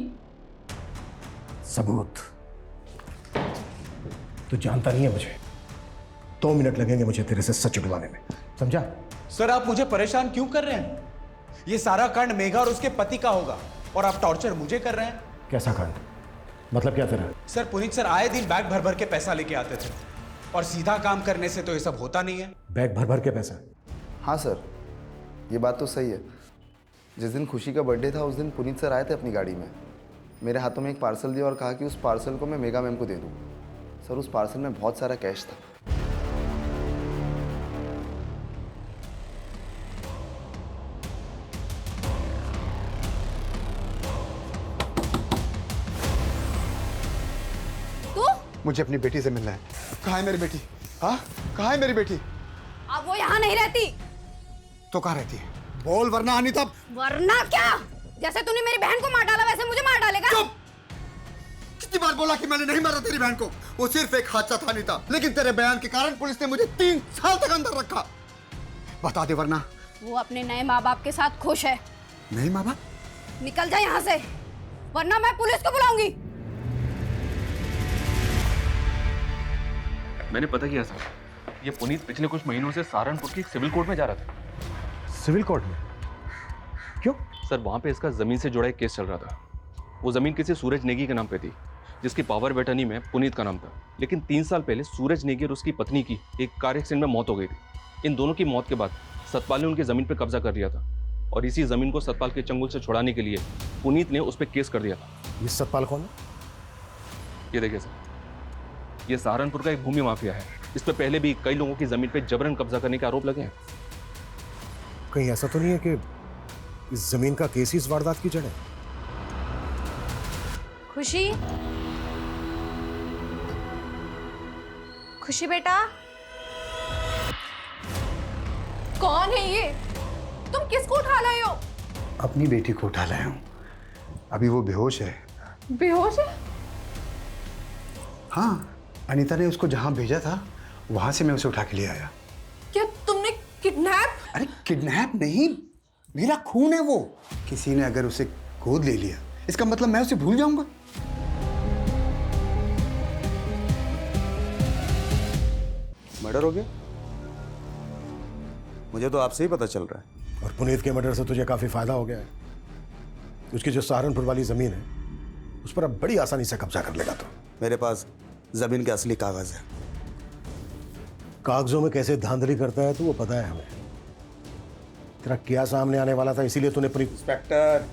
सबूत? तू जानता नहीं है मुझे। 2 मिनट लगेंगे मुझे तेरे से सच उगवाने में, समझा? सर आप मुझे परेशान क्यों कर रहे हैं? ये सारा कांड मेघा और उसके पति का होगा और आप टॉर्चर मुझे कर रहे हैं। कैसा कांड? मतलब क्या तेरा? सर पुनीत सर आए दिन बैग भर भर के पैसा लेके आते थे और सीधा काम करने से तो ये सब होता नहीं है। बैग भर भर के पैसा? हाँ सर, ये बात तो सही है। जिस दिन खुशी का बर्थडे था उस दिन पुनीत सर आए थे अपनी गाड़ी में, मेरे हाथों में एक पार्सल दिया और कहा कि उस पार्सल को मैं मेगा मैम को दे दूँ। सर उस पार्सल में बहुत सारा कैश था। मुझे अपनी बेटी से मिलना है। कहाँ है मेरी बेटी? हाँ, कहाँ है मेरी बेटी? अब वो यहाँ नहीं रहती। तो कहाँ रहती है? बोल वरना अनीता। वरना क्या? जैसे तूने मेरी बहन को मार डाला वैसे मुझे मार डालेगा? चुप! कितनी बार बोला कि मैंने नहीं मारा तेरी बहन को? वो सिर्फ एक हादसा था अनीता, लेकिन तेरे बयान के कारण पुलिस ने मुझे 3 साल तक अंदर रखा। बता दे वरना। वो अपने नए माँ बाप के साथ खुश है। नहीं माँ बाप? निकल जा यहाँ से, वरना मैं पुलिस को बुलाऊंगी। मैंने पता किया सर, ये पुनीत पिछले कुछ महीनों से सहारनपुर की सिविल कोर्ट में जा रहा था। सिविल कोर्ट में? क्यों? सर वहाँ पे इसका जमीन से जुड़ा एक केस चल रहा था। वो जमीन किसी सूरज नेगी के नाम पे थी, जिसकी पावर ऑफ अटर्नी में पुनीत का नाम था। लेकिन 3 साल पहले सूरज नेगी और उसकी पत्नी की एक कार एक्सीडेंट में मौत हो गई थी। इन दोनों की मौत के बाद सतपाल ने उनकी जमीन पर कब्जा कर लिया था और इसी जमीन को सतपाल के चंगुल से छुड़ाने के लिए पुनीत ने उस पर केस कर दिया था। ये सतपाल कौन है? ये देखिए सर, ये सहारनपुर का एक भूमि माफिया है। इस पे पहले भी कई लोगों की जमीन पे जबरन कब्जा करने के आरोप लगे हैं। कहीं ऐसा तो नहीं है कि इस जमीन का केस ही इस वारदात की जड़ है? खुशी, खुशी बेटा, कौन है ये? तुम किसको उठा लाए हो? अपनी बेटी को उठा लाया हूँ। अभी वो बेहोश है। बेहोश है? हाँ, अनीता ने उसको जहाँ भेजा था वहां से मैं उसे उठा के ले आया। क्या तुमने किडनैप? अरे किडनैप नहीं, मेरा खून है वो। किसी ने अगर उसे गोद ले लिया इसका मतलब मैं उसे भूल जाऊंगा? मर्डर हो गया? मुझे तो आपसे ही पता चल रहा है। और पुनीत के मर्डर से तुझे काफी फायदा हो गया है। उसकी जो सहारनपुर वाली जमीन है उस पर अब बड़ी आसानी से कब्जा कर लेगा तो। मेरे पास जमीन के असली कागज है। कागजों में कैसे धांधली करता है तो वो पता है हमें। तेरा क्या सामने आने वाला था, इसीलिए तूने अपनी। इंस्पेक्टर,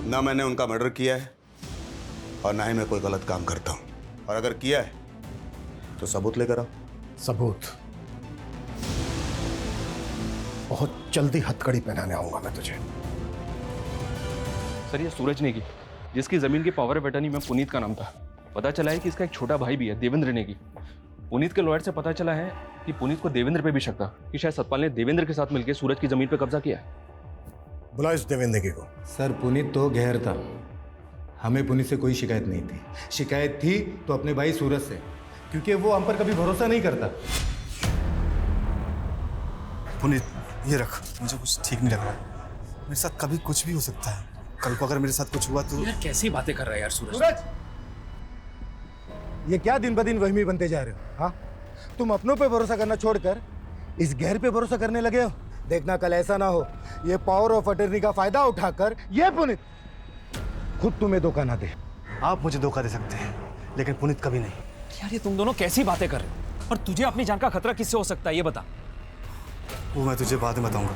ना मैंने उनका मर्डर किया है और ना ही मैं कोई गलत काम करता हूं, और अगर किया है तो सबूत लेकर आओ। सबूत? बहुत जल्दी हथकड़ी पहनाने आऊंगा मैं तुझे। सर ये सूरज नेगी, जिसकी जमीन की पावर ऑफ अटर्नी में पुनीत का नाम था। पता चला है कि इसका एक छोटा भाई भी है, देवेंद्र नेगी। पुनीत के लॉयर से पता चला है कि पुनीत को देवेंद्र पे भी शक था कि शायद सतपाल ने देवेंद्र के साथ मिलकर सूरज की जमीन पे कब्जा किया है। बुला इस देवेंद्र नेगी को। सर पुनीत तो गैर था, हमें पुनीत से कोई शिकायत नहीं थी। शिकायत थी तो अपने भाई सूरज से, क्योंकि वो हम पर कभी भरोसा नहीं करता। पुनीत ये रख, मुझे कुछ ठीक नहीं लग रहा है। मेरे साथ कभी कुछ भी हो सकता है। कल को अगर मेरे साथ कुछ हुआ तो। यार कैसी बातें कर रहा है यार सूरज। ये क्या दिन ब दिन वहमी बनते जा रहे हो? हाँ, तुम अपनों पे भरोसा करना छोड़कर इस गैर पे भरोसा करने लगे हो। देखना कल ऐसा ना हो ये पावर ऑफ अटर्नी का फायदा उठाकर ये पुनीत खुद तुम्हें धोखा ना दे। आप मुझे धोखा दे सकते हैं, लेकिन पुनीत कभी नहीं। यार ये तुम दोनों कैसी बातें कर रहे हो? और तुझे अपनी जान का खतरा किससे हो सकता है ये बता। वो मैं तुझे बाद में बताऊंगा,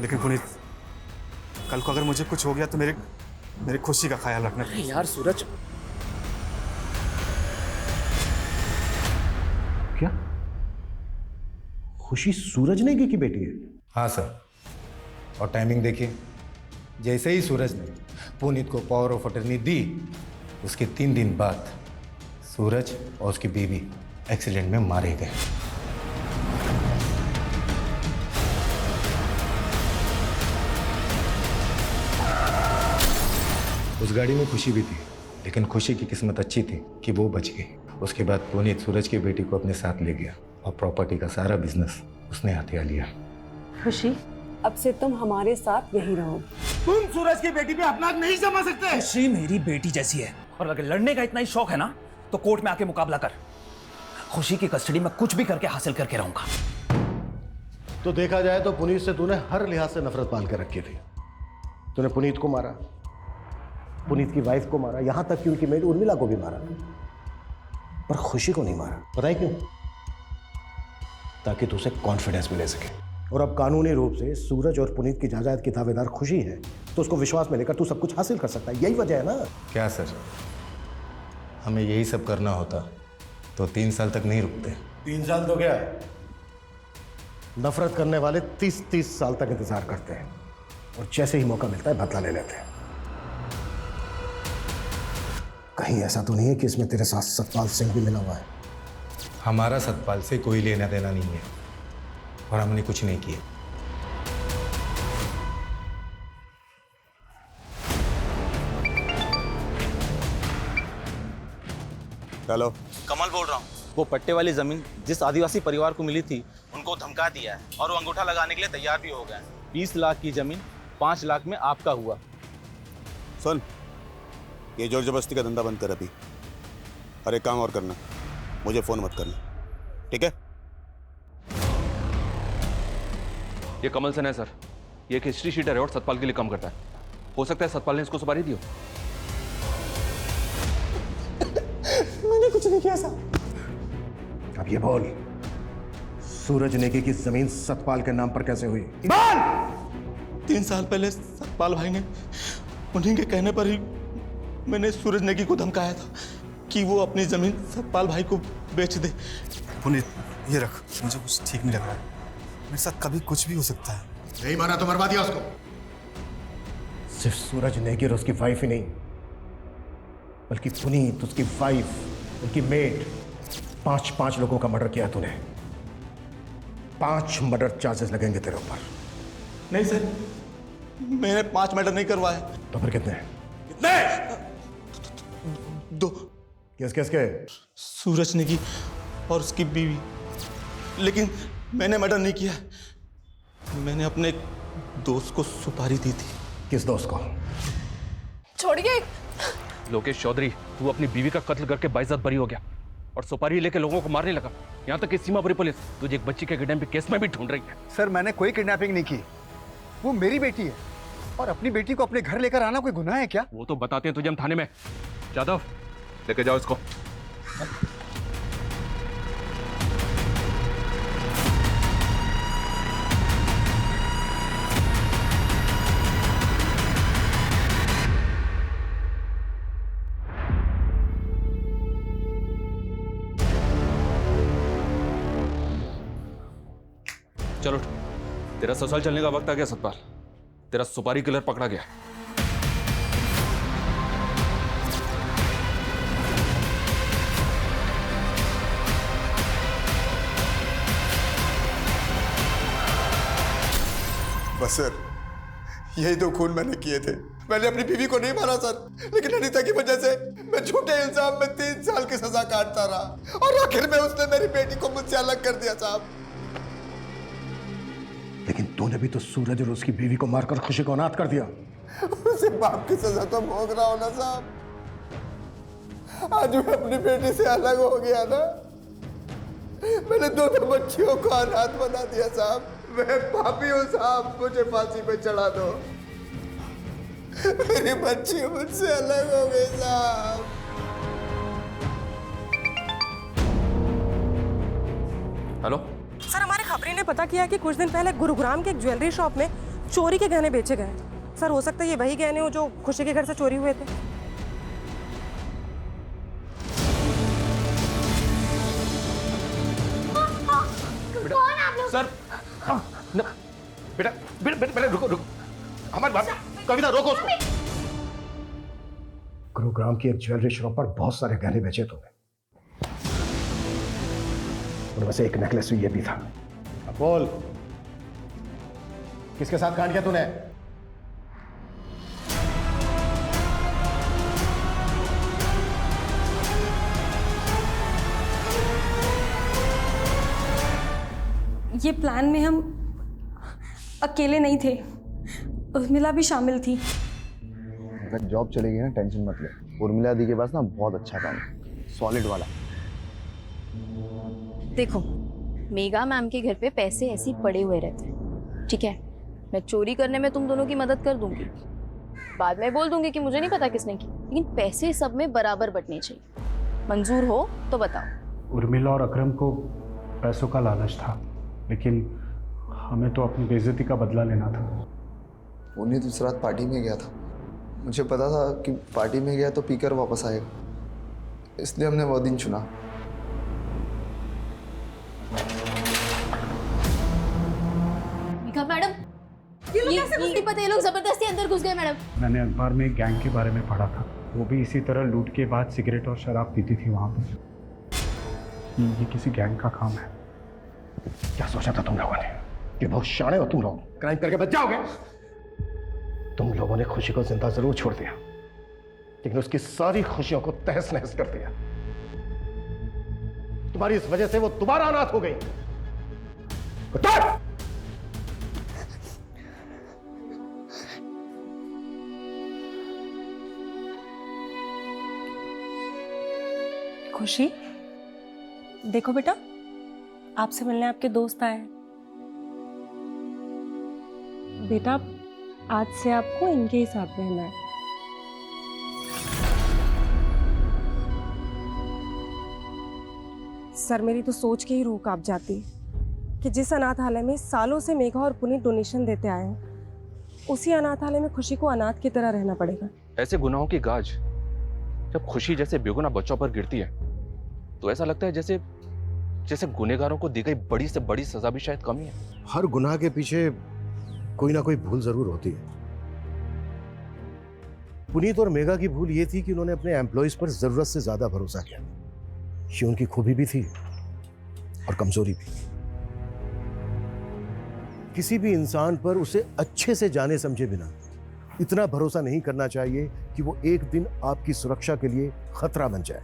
लेकिन पुनीत कल को अगर मुझे कुछ हो गया तो मेरी खुशी का ख्याल रखना। यार सूरज, क्या खुशी सूरज नेगी की बेटी है? हाँ सर, और टाइमिंग देखिए, जैसे ही सूरज ने पुनीत को पावर ऑफ अटर्नी दी, उसके 3 दिन बाद सूरज और उसकी बीवी एक्सीडेंट में मारे गए। उस गाड़ी में खुशी भी थी, लेकिन खुशी की किस्मत अच्छी थी कि वो बच गई। उसके बाद पुनीत सूरज की बेटी को अपने साथ ले गया और प्रॉपर्टी का सारा बिजनेस उसने हथिया लिया। खुशी, अब से तुम हमारे साथ यहीं रहो। तुम सूरज की बेटी पे अपना हक नहीं जमा सकते। खुशी मेरी बेटी जैसी है, और अगर लड़ने का इतना ही शौक है ना तो कोर्ट में आके मुकाबला कर। खुशी की कस्टडी में कुछ भी करके हासिल करके रहूंगा। तो देखा जाए तो पुनीत से तूने हर लिहाज से नफरत पाल के रखी थी। तूने पुनीत को मारा, पुनीत की वाइफ को मारा, यहां तक कि उनकी मेड उर्मिला को भी मारा, पर खुशी को नहीं मारा। पता है क्यों? ताकि तू उसे कॉन्फिडेंस में ले सके। और अब कानूनी रूप से सूरज और पुनीत की जायदाद की दावेदार खुशी है, तो उसको विश्वास में लेकर तू सब कुछ हासिल कर सकता है। यही वजह है ना। क्या सर, हमें यही सब करना होता तो 3 साल तक नहीं रुकते। 3 साल तो क्या है, नफरत करने वाले 30 साल तक इंतजार करते हैं, और जैसे ही मौका मिलता है बदला ले लेते हैं। कहीं ऐसा तो नहीं है कि इसमें तेरे साथ सतपाल सिंह भी मिला हुआ है? हमारा सतपाल से कोई लेना देना नहीं है, और हमने कुछ नहीं किया। हेलो, कमल बोल रहा हूँ। वो पट्टे वाली जमीन जिस आदिवासी परिवार को मिली थी, उनको धमका दिया है और वो अंगूठा लगाने के लिए तैयार भी हो गए हैं। 20 लाख की जमीन 5 लाख में आपका हुआ। सुन, ये जोर जबरदस्ती का धंधा बंद कर अभी, और एक काम और करना, मुझे फोन मत करना, ठीक है? ये कमल सन है सर, ये एक हिस्ट्री शीटर है और सतपाल के लिए काम करता है। हो सकता है सतपाल ने इसको सुपारी दी हो। मैंने कुछ नहीं किया साहब। अब ये बोल, सूरज नेगी की जमीन सतपाल के नाम पर कैसे हुई? 3 साल पहले सतपाल भाई ने उन्हीं के कहने पर ही मैंने सूरज नेगी को धमकाया था कि वो अपनी जमीन सतपाल भाई को बेच दे। पुनीत ये रख, मुझे कुछ ठीक नहीं लग रहा है। मेरे साथ कभी कुछ भी हो सकता है। नहीं माना तो मरवा दिया उसको। सिर्फ सूरज नेगी और उसकी वाइफ ही नहीं, बल्कि पुनीत, उसकी वाइफ, उनकी मेड, 5 लोगों का मर्डर किया तूने। 5 मर्डर चार्जेस लगेंगे तेरे ऊपर। नहीं सर, मैंने 5 मर्डर नहीं करवाए। तो फिर कितने? कितने? 2। किसके? सूरज नेगी और उसकी बीवी। लेकिन मैंने मर्डर नहीं किया, मैंने अपने एक दोस्त को सुपारी दी थी। किस दोस्त को? छोड़िए। लोकेश चौधरी, तू अपनी बीवी का कत्ल करके बाइज्जत बरी हो गया और सुपारी लेके लोगों को मारने लगा। यहाँ तक कि सीमापुरी पुलिस तुझे एक बच्ची के किडनैपिंग केस में भी ढूंढ रही है। सर, मैंने कोई किडनैपिंग नहीं की, वो मेरी बेटी है, और अपनी बेटी को अपने घर लेकर आना कोई गुनाह है क्या? वो तो बताते हैं तुझे हम थाने में। जादव, लेके जाओ इसको। चलो तेरा ससुराल चलने का वक्त आ गया सतपाल। तेरा सुपारी किलर पकड़ा गया। बस सर, यही तो खून मैंने किए थे। मैंने अपनी बीवी को नहीं मारा सर, लेकिन अनीता की वजह से मैं झूठे इल्जाम में 3 साल की सजा काटता रहा और आखिर में उसने मेरी बेटी को मुझसे अलग कर दिया साहब। लेकिन तूने भी तो सूरज और उसकी बीवी को मारकर खुशी को अनाथ कर दिया। उसे बाप की सजा तो भोग रहा हूं ना साहब। आज मैं अपनी बेटी से अलग हो गया ना, मैंने दोनों बच्चियों को अनाथ बना दिया साहब। मैं पापी हूं साहब, मुझे फांसी पे चढ़ा दो। मेरी बच्ची मुझसे अलग हो गई साहब। हेलो सर, हमारे खबरी ने पता किया कि कुछ दिन पहले गुरुग्राम के एक ज्वेलरी शॉप में चोरी के गहने बेचे गए। सर, हो सकता है ये वही गहने हो जो खुशी के घर से चोरी हुए थे। सर बेटा बेटा बेटा रुको रुको, हमारी बात, कविता रोको उसको। गुरुग्राम की एक ज्वेलरी शॉप पर बहुत सारे गहने बेचे तुमने, उनमें से एक नेकलेस ये भी था। अब बोल, किसके साथ कांड किया तूने? ये प्लान में हम अकेले नहीं थे, उर्मिला भी शामिल थी। अगर जॉब चलेगी ना, टेंशन मत ले। उर्मिला दी के पास ना बहुत अच्छा काम है, सॉलिड वाला। देखो, मेगा मैम के घर पे पैसे ऐसे ही पड़े हुए रहते हैं, ठीक है? मैं चोरी करने में तुम दोनों की मदद कर दूंगी, बाद में बोल दूंगी कि मुझे नहीं पता किसने की, लेकिन पैसे सब में बराबर बंटने चाहिए। मंजूर हो तो बताओ। उर्मिला और अकरम को पैसों का लालच था, लेकिन हमें तो अपनी बेइज्जती का बदला लेना था। उन्हें तो इस रात पार्टी में गया था, मुझे पता था कि पार्टी में गया तो पीकर वापस आएगा, इसलिए हमने वो दिन चुना। मैडम, ये पता है, लोग जबरदस्ती अंदर घुस गए मैडम। मैंने अखबार में एक गैंग के बारे में पढ़ा था, वो भी इसी तरह लूट के बाद सिगरेट और शराब पीती थी वहाँ पर। ये किसी गैंग का काम है। क्या सोचा था तुम लोगों ने कि बहुत शाणे हो तुम लोग, क्राइम करके बच जाओगे? तुम लोगों ने खुशी को जिंदा जरूर छोड़ दिया, लेकिन उसकी सारी खुशियों को तहस नहस कर दिया। तुम्हारी इस वजह से वो दोबारा अनाथ हो गई। खुशी, देखो बेटा, आपसे मिलने आपके दोस्त आए हैं। बेटा, आज से आपको इनके ही साथ रहना है। सर, मेरी तो सोच के ही रूह कांप जाती कि जिस अनाथालय में सालों से मेघा और पुनीत डोनेशन देते आए हैं, उसी अनाथालय में खुशी को अनाथ की तरह रहना पड़ेगा। ऐसे गुनाहों की गाज जब खुशी जैसे बेगुनाह बच्चों पर गिरती है तो ऐसा लगता है जैसे जैसे गुनहगारों को दी गई बड़ी से बड़ी सजा भी शायद कम ही है। हर गुनाह के पीछे कोई ना कोई भूल जरूर होती है। पुनीत और मेघा की भूल ये थी कि उन्होंने अपने एम्प्लॉइज पर जरूरत से ज्यादा भरोसा किया। ये उनकी खूबी भी थी और कमजोरी भी। किसी भी इंसान पर उसे अच्छे से जाने समझे बिना इतना भरोसा नहीं करना चाहिए कि वो एक दिन आपकी सुरक्षा के लिए खतरा बन जाए।